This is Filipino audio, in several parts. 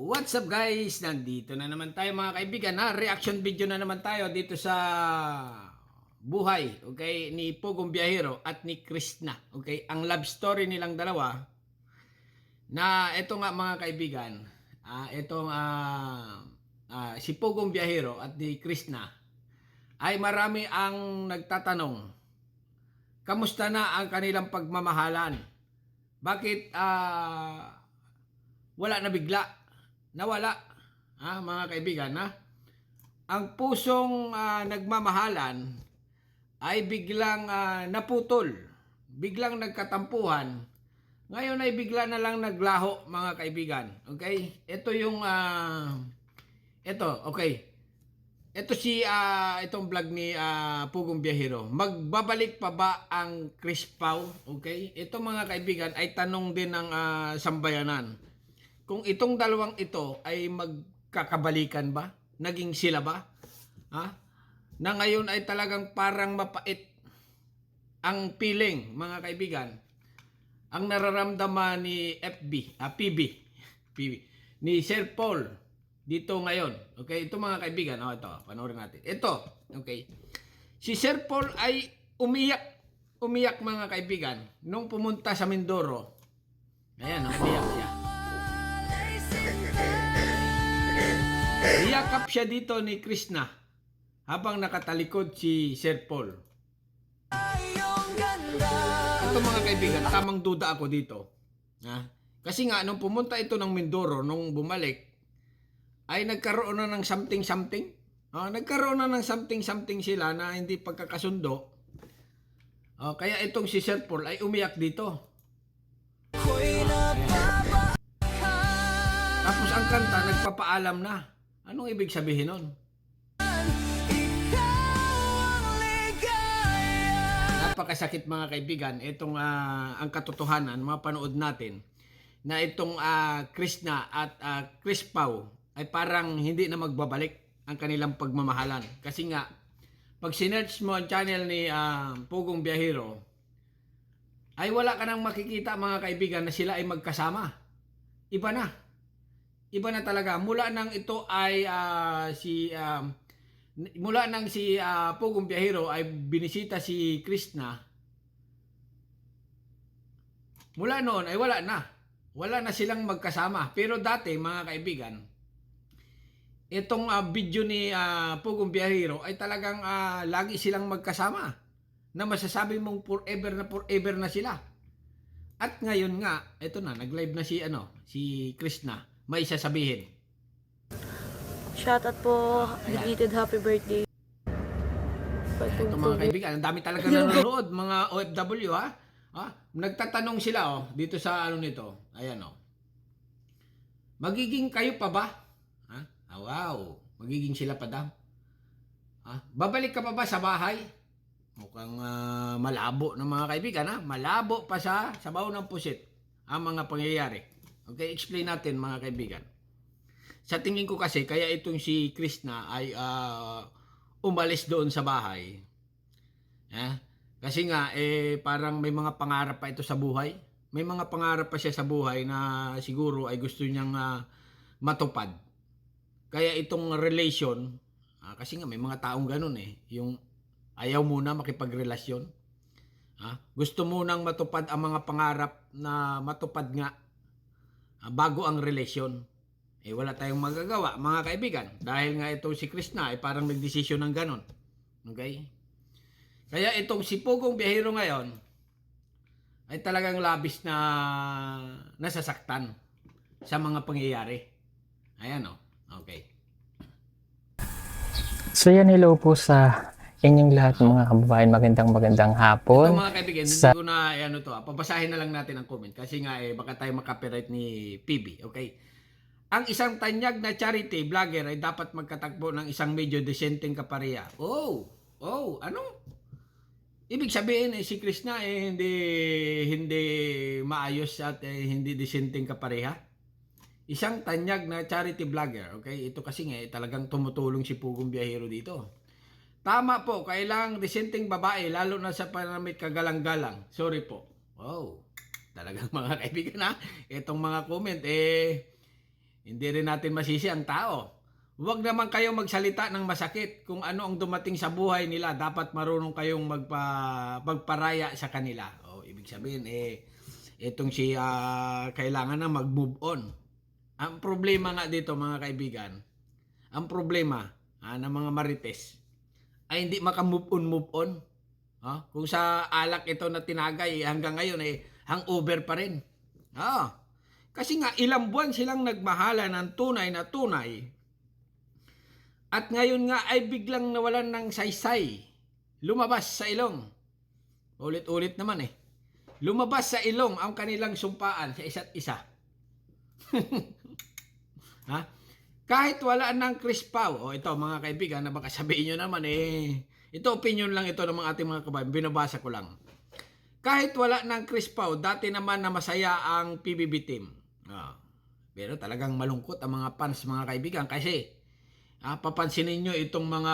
What's up guys? Nandito na naman tayo mga kaibigan na reaction video na naman tayo dito sa buhay, okay, ni Pugong Biyahero at ni Krishna, okay? Ang love story nilang dalawa na ito nga mga kaibigan, si Pugong Biyahero at ni Krishna ay marami ang nagtatanong, kamusta na ang kanilang pagmamahalan? Bakit wala na bigla? Nawala, mga kaibigan, ang pusong nagmamahalan ay biglang naputol, biglang nagkatampuhan. Ngayon ay bigla na lang naglaho, mga kaibigan. Okay? Ito yung okay. Ito itong vlog ni Pugong Biyahero. Magbabalik pa ba ang Chris Pao? Okay? Ito mga kaibigan ay tanong din ng sambayanan. Kung itong dalawang ito ay magkakabalikan ba? Naging sila ba? Na ngayon ay talagang parang mapait ang feeling, mga kaibigan. Ang nararamdaman ni PB, ni Sir Paul dito ngayon. Okay, ito mga kaibigan, ito, panoorin natin. Ito, okay. Si Sir Paul ay umiyak mga kaibigan nung pumunta sa Mindoro. Ayan, umiyak siya. Niyakap siya dito ni Krishna habang nakatalikod si Sir Paul. Ito mga kaibigan, tamang duda ako dito. Kasi nga, nung pumunta ito ng Mindoro, nung bumalik, ay nagkaroon na ng something-something. Nagkaroon na ng something-something sila na hindi pagkakasundo. Kaya itong si Sir Paul ay umiyak dito. Tapos ang kanta, nagpapaalam na. Anong ibig sabihin nun? Napakasakit mga kaibigan. Itong ang katotohanan, mapanood natin, na itong Krishna at Chris Pao ay parang hindi na magbabalik ang kanilang pagmamahalan. Kasi nga, pag sinerch mo ang channel ni Pugong Biyahero, ay wala ka nang makikita mga kaibigan na sila ay magkasama. Iba na. Iba na talaga. Mula nang ito ay si Pugong Biyahero ay binisita si Krishna. Mula noon ay wala na. Wala na silang magkasama. Pero dati mga kaibigan, itong video ni Pugong Biyahero ay talagang lagi silang magkasama. Na masasabi mong forever na sila. At ngayon nga, ito na, nag-live na si Krishna. May sasabihin. Shoutout po, belated happy birthday. Ito mga kaibigan, ang dami talaga nanonood, mga OFW Nagtatanong sila dito sa nito. Ayan Magiging kayo pa ba? Wow, magiging sila pa daw. Babalik ka pa ba sa bahay? Mukhang malabo na mga kaibigan Malabo pa sa sabaw ng pusit ang mga pangyayari. Okay, explain natin mga kaibigan. Sa tingin ko kasi, kaya itong si Krishna ay umalis doon sa bahay. Kasi nga, parang may mga pangarap pa ito sa buhay. May mga pangarap pa siya sa buhay na siguro ay gusto niyang matupad. Kaya itong relation, kasi nga may mga taong ganun yung ayaw muna makipagrelasyon. Gusto munang matupad ang mga pangarap na matupad nga bago ang relasyon. Wala tayong magagawa mga kaibigan. Dahil nga itong si Krishna ay parang nagdesisyon ng ganon. Okay? Kaya itong si Pugong Biyahero ngayon ay talagang labis na nasasaktan sa mga pangyayari. Ayan Okay. So yan, hello po sa inyong lahat mga kababayan. Magandang hapon. Ito mga kaibigan, hindi ko na pabasahin na lang natin ang comment kasi nga baka tayo makapiright ni PB. Okay? Ang isang tanyag na charity vlogger ay dapat magkatagpo ng isang medyo desenteng kapareha. Anong ibig sabihin si Krishna hindi maayos at hindi desenteng kapareha? Isang tanyag na charity vlogger. Okay? Ito kasi nga talagang tumutulong si Pugong Biyahero dito. Tama po, kailangang desenteng babae lalo na sa panamit kagalang-galang. Sorry po. Wow. Talagang mga kaibigan itong mga comment Hindi rin natin masisi ang tao. Huwag naman kayo magsalita ng masakit kung ano ang dumating sa buhay nila. Dapat marunong kayong magparaya sa kanila. O, ibig sabihin, itong kailangan na mag-move on. Ang problema nga dito mga kaibigan, ang problema ng mga marites ay hindi maka-move on. Kung sa alak ito na tinagay hanggang ngayon hangover pa rin. Kasi nga ilang buwan silang nagmahala ng tunay na tunay. At ngayon nga ay biglang nawalan ng saysay. Lumabas sa ilong. Ulit-ulit naman Lumabas sa ilong ang kanilang sumpaan sa isa't isa. Kahit wala ng crispaw. Ito mga kaibigan, na baka sabihin nyo naman ito opinion lang ito ng mga ating mga kabayan. Binabasa ko lang. Kahit wala ng crispaw, dati naman na masaya ang PBB team. Pero talagang malungkot ang mga fans mga kaibigan kasi papansinin nyo itong mga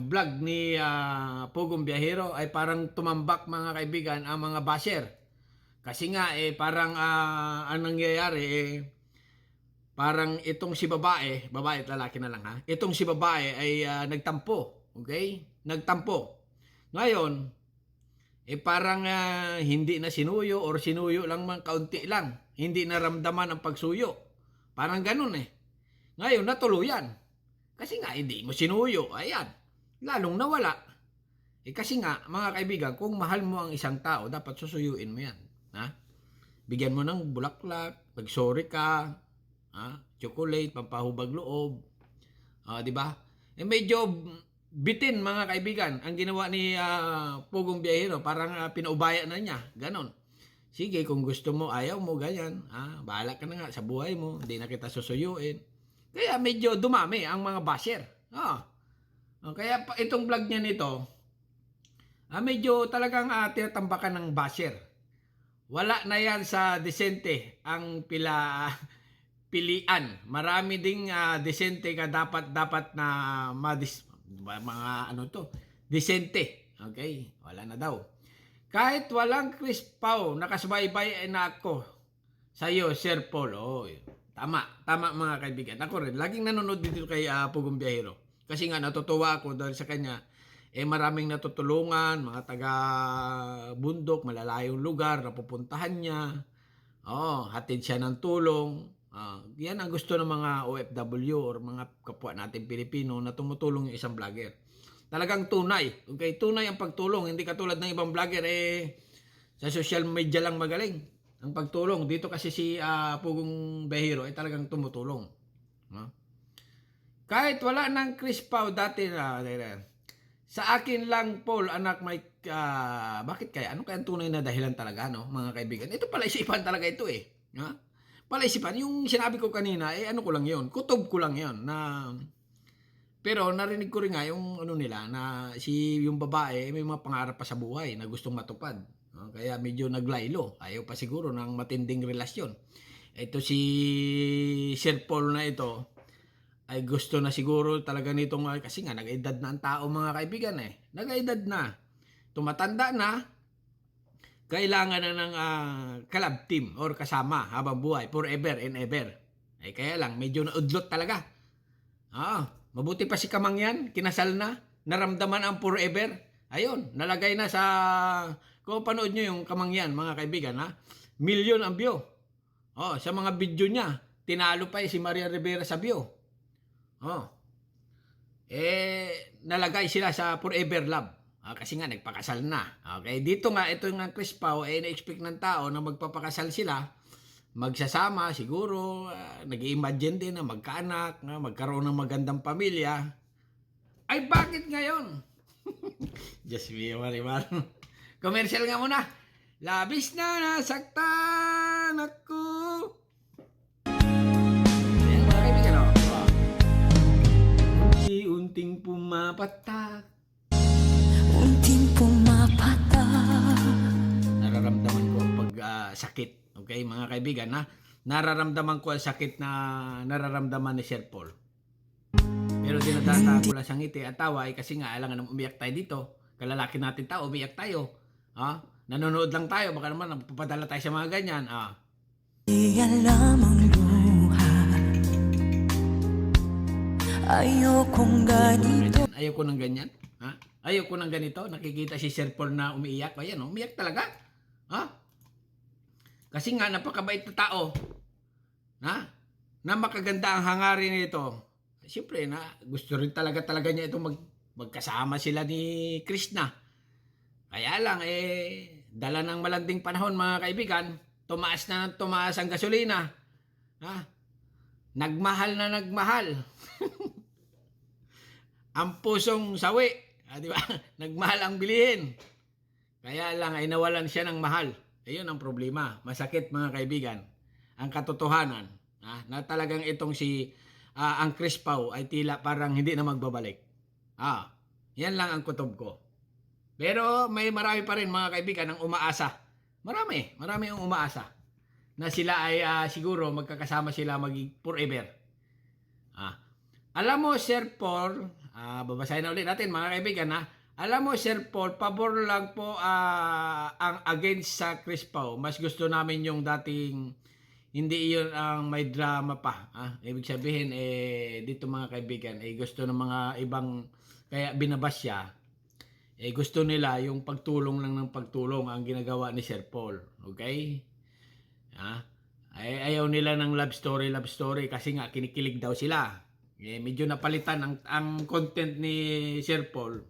vlog ni Pugong Biyahero ay parang tumambak mga kaibigan ang mga basher. Kasi nga parang anong nangyayari parang itong si babae at lalaki na lang itong si babae ay nagtampo. Okay? Nagtampo. Ngayon, parang hindi na sinuyo or sinuyo lang man kaunti lang. Hindi naramdaman ang pagsuyo. Parang ganun Ngayon, natuluyan. Kasi nga, hindi mo sinuyo. Ayan. Lalong nawala. Kasi nga, mga kaibigan, kung mahal mo ang isang tao, dapat susuyuin mo yan. Bigyan mo ng bulaklak, mag-sorry ka, chocolate, pampahubag loob. Di ba? Medyo bitin mga kaibigan ang ginawa ni Pugong Biyahero, parang pinaubaya na niya, ganon. Sige, kung gusto mo, ayaw mo, ganyan, bahala ka na nga sa buhay mo, hindi na kita susuyuin. Kaya medyo dumami ang mga basher. Kaya itong vlog niya nito, medyo talagang tinatambakan ng basher. Wala na yan sa desente ang pilian. Marami ding desente ka dapat na mga desente. Okay? Wala na daw. Kahit walang crispaw, nakasubaybay na ako sa iyo, Sir Paul. Tama mga kaibigan. Ako rin, laging nanonood dito kay Pugong Biyahero. Kasi nga natutuwa ako dahil sa kanya, maraming natutulungan, mga taga-bundok, malalayong lugar, napupuntahan niya. Hatid siya ng tulong. Yan ang gusto ng mga OFW or mga kapwa natin Pilipino na tumutulong yung isang vlogger. Talagang tunay. Okay, tunay ang pagtulong. Hindi katulad ng ibang vlogger, sa social media lang magaling ang pagtulong. Dito kasi si Pugong Biyahero ay talagang tumutulong. Kahit wala ng crispaw dati sa akin lang, Paul, anak, may bakit kaya? Ano kaya ang tunay na dahilan talaga, mga kaibigan? Ito pala isipan talaga ito Palaisipan. Yung sinabi ko kanina, ano ko lang yun. Kutob ko lang yun. Pero narinig ko rin nga yung nila, na yung babae, may mga pangarap pa sa buhay na gustong matupad. Kaya medyo naglaylo. Ayaw pa siguro ng matinding relasyon. Ito si Sir Paul na ito, ay gusto na siguro talaga nitong, kasi nga nag-edad na ang tao mga kaibigan Nag-edad na. Tumatanda na. Kailangan na ng kalab team or kasama habang buhay. Forever and ever. Kaya lang, medyo naudlot talaga. Mabuti pa si Kamangyan, kinasal na. Naramdaman ang forever. Ayun, nalagay na sa, kung panood nyo yung Kamangyan mga kaibigan milyon ang view. Sa mga video niya, tinalo pa si Maria Rivera sa view. Nalagay sila sa forever love. Kasi nga nagpakasal na. Okay, dito nga ito nga crispaw na-expect ng tao na magpapakasal sila, magsasama siguro, nag-i-imagine din na magkaanak, magkaroon ng magandang pamilya. Ay bakit ngayon? Just me, Marimar. Commercial nga muna. Labis na nasaktan ako. Ayan mga kaibigan unti-unting pumapatak. Unting pumapatak. Nararamdaman ko ang sakit. Okay, mga kaibigan nararamdaman ko ang sakit na nararamdaman ni Sir Paul. Pero dinadaan ko lang sa ngiti at tawa kasi nga alangan na umiyak tayo dito. Kalalaki natin tao, umiyak tayo. Nanonood lang tayo, baka naman napapadala tayo sa mga ganyan. Iyan lamang luha Ayokong ganito. Ayaw ko ng ganyan. Ha? Ayaw ko ng ganito. Nakikita si Sir Paul na umiiyak. Ayan, umiiyak talaga. Ha? Kasi nga, napakabait na tao. Ha? Na makaganda ang hangarin nito. Siyempre, na gusto rin talaga niya itong magkasama sila ni Krishna. Kaya lang, dala ng malanding panahon, mga kaibigan, tumaas na ng tumaas ang gasolina. Ha? Nagmahal na nagmahal. Ang pusong sawi. Di ba? Nagmahal ang bilihin. Kaya lang ay nawalan siya ng mahal. Ayun ang problema. Masakit, mga kaibigan. Ang katotohanan na talagang itong ang Chris Pau ay tila parang hindi na magbabalik. Yan lang ang kutob ko. Pero may marami pa rin, mga kaibigan, ang umaasa. Marami ang umaasa na sila ay siguro magkakasama sila forever. Alam mo, Sir Paul, babasahin na ulit natin, mga kaibigan, alam mo, Sir Paul, pabor lang po ang against sa Chris Pau. Mas gusto namin yung dating hindi iyon ang may drama pa. Ibig sabihin, dito, mga kaibigan, gusto ng mga ibang, kaya binabas siya, gusto nila yung pagtulong lang ng pagtulong ang ginagawa ni Sir Paul. Okay? Ayaw nila ng love story kasi nga kinikilig daw sila. Medyo napalitan ang content ni Sir Paul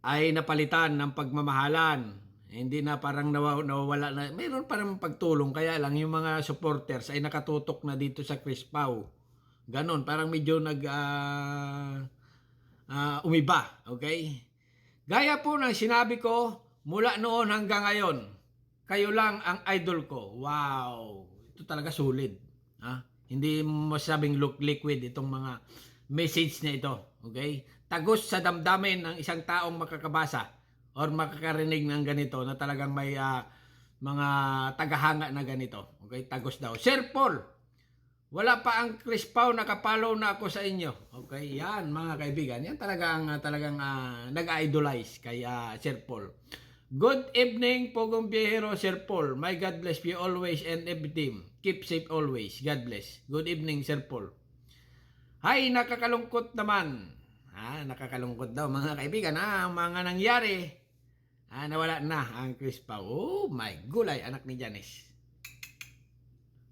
ay napalitan ng pagmamahalan. Hindi na parang nawawala na. Mayroon parang pagtulong, kaya lang yung mga supporters ay nakatutok na dito sa Chris Pau. Ganon, parang medyo umiba. Okay? Gaya po ng sinabi ko mula noon hanggang ngayon, kayo lang ang idol ko. Wow! Ito talaga solid. Hindi masabing look liquid itong mga message na ito. Okay? Tagos sa damdamin ng isang taong makakabasa or makakarinig ng ganito na talagang may mga tagahanga na ganito. Okay? Tagos daw. Sir Paul, wala pa ang Chris Pau, nakapollow na ako sa inyo. Okay? Yan, mga kaibigan. Yan talagang nag-idolize kay Sir Paul. Good evening, Pogong Biyahero, Sir Paul. My God bless you always and every team. Keep safe always. God bless. Good evening, Sir Paul. Hay, nakakalungkot naman. Nakakalungkot daw, mga kaibigan. Ang mga nangyari. Nawala na ang Chris Pau. Oh my gulay, anak ni Janice.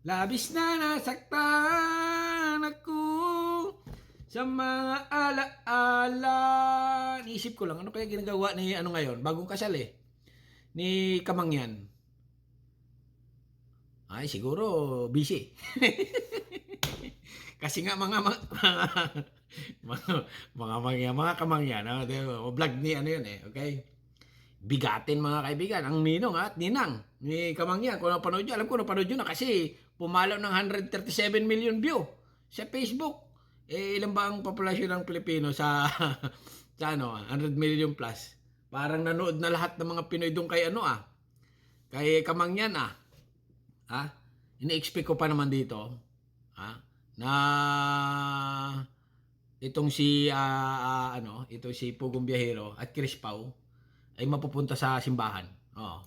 Labis na nasaktan ako sa mga alaala. Iisip ko lang, ano kaya ginagawa ni ngayon? Bagong kasal ni Kamangyan. Ay, siguro busy. Kasi nga mga Kamangyan, vlog ni yun okay? Bigatin, mga kaibigan, ang ninong at ninang ni Kamangyan. Kung napanood nyo, alam ko napanood nyo na kasi pumalo ng 137 million view sa Facebook. Ilan ba ang populasyon ng Pilipino sa 100 million plus? Parang nanood na lahat ng mga Pinoy doon kay kay Kamangyan ini-expect ko pa naman dito na itong itong si Pugong Biyahero at Chris Pau ay mapupunta sa simbahan.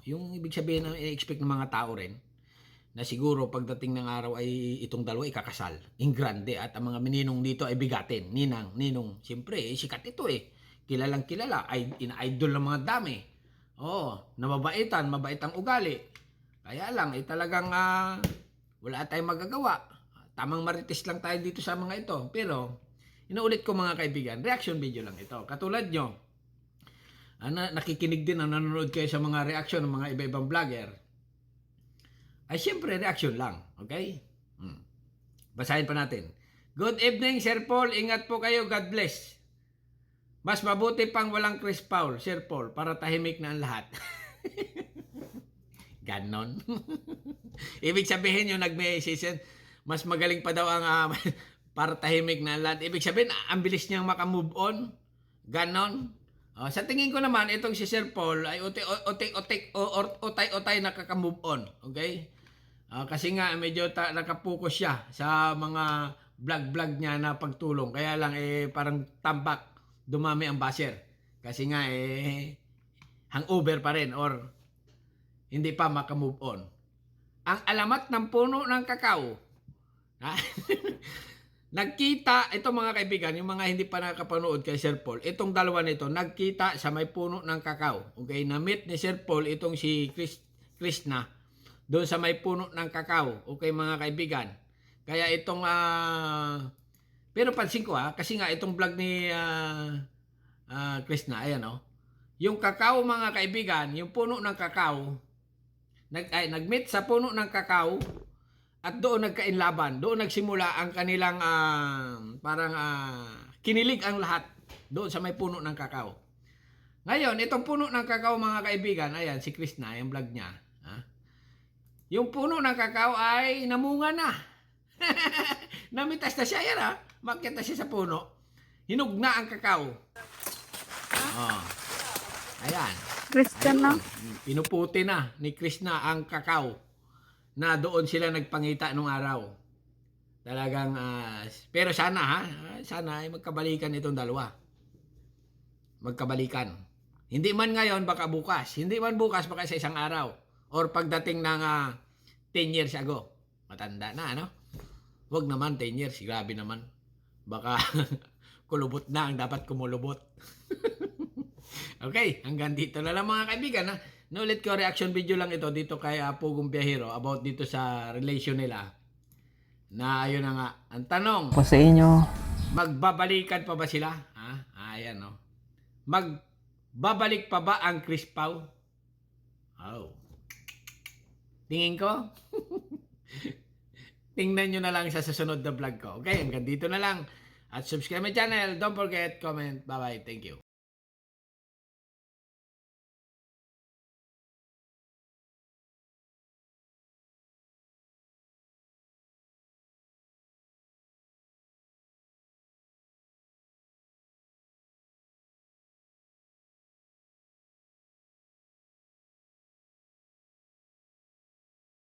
Yung ibig sabihin na i-expect ng mga tao rin na siguro pagdating ng araw ay itong dalawa ikakasal in grande at ang mga mininong dito ay bigatin. Ninong, siyempre sikat ito kilalang kilala, ay ina-idol ng mga dami. Mabait ang ugali. Kaya lang talagang wala tayong magagawa. Tamang marites lang tayo dito sa mga ito. Pero inuulit ko, mga kaibigan, reaction video lang ito. Katulad nyo, nakikinig din, nanonood kayo sa mga reaction ng mga iba-ibang vlogger, ay siyempre reaction lang. Okay? Basahin pa natin. Good evening, Sir Paul. Ingat po kayo. God bless. Mas mabuti pang walang Chris Paul, Sir Paul, para tahimik na ang lahat. Ganon. Ibig sabihin yung nag-message, mas magaling pa daw ang para tahimik na ang lahat. Ibig sabihin, ang bilis niyang makamove on. Ganon. Sa tingin ko naman, itong si Sir Paul ay utay-utay nakaka-move on. Okay? Kasi nga, medyo nakapokus siya sa mga vlog niya na pagtulong. Kaya lang, parang tambak, dumami ang basher. Kasi nga, hangover pa rin or hindi pa makamove on. Ang alamat ng puno ng kakao Nagkita, ito mga kaibigan, yung mga hindi pa nakapanood kay Sir Paul, itong dalawa nito, nagkita sa may puno ng kakao. Okay, na-meet ni Sir Paul itong si Krishna doon sa may puno ng kakao. Okay mga kaibigan. Kaya itong, pero pansin ko kasi nga itong vlog ni Krishna, ayan yung kakao mga kaibigan, yung puno ng kakao, nag-meet sa puno ng kakao, at doon nagkainlaban, doon nagsimula ang kanilang kinilig ang lahat doon sa may puno ng kakao. Ngayon, itong puno ng kakao mga kaibigan, ayan si Krishna, yung vlog niya. Yung puno ng kakao ay namunga na. Namitas na siya yan Makita siya sa puno. Hinog na ang kakao. Ayan. Christian na. Pinuputi na ni Krishna ang kakao na doon sila nagpangita nung araw. Talagang, pero sana sana ay magkabalikan itong dalawa. Magkabalikan. Hindi man ngayon, baka bukas. Hindi man bukas, baka sa isang araw. Or pagdating ng 10 years ago. Matanda na, Huwag naman 10 years, grabe naman. Baka kulubot na ang dapat kumulubot. Okay, hanggang dito na lang mga kaibigan. Nulit ko, reaction video lang ito dito kay Pugong Biyahero about dito sa relation nila. Na ayun na nga, ang tanong, Po sa inyo. magbabalikan pa ba sila? Ayan magbabalik pa ba ang Chris Pau? Tingin ko? Tingnan nyo na lang sa susunod na vlog ko. Okay, hanggang dito na lang. At subscribe my channel. Don't forget, comment. Bye-bye. Thank you.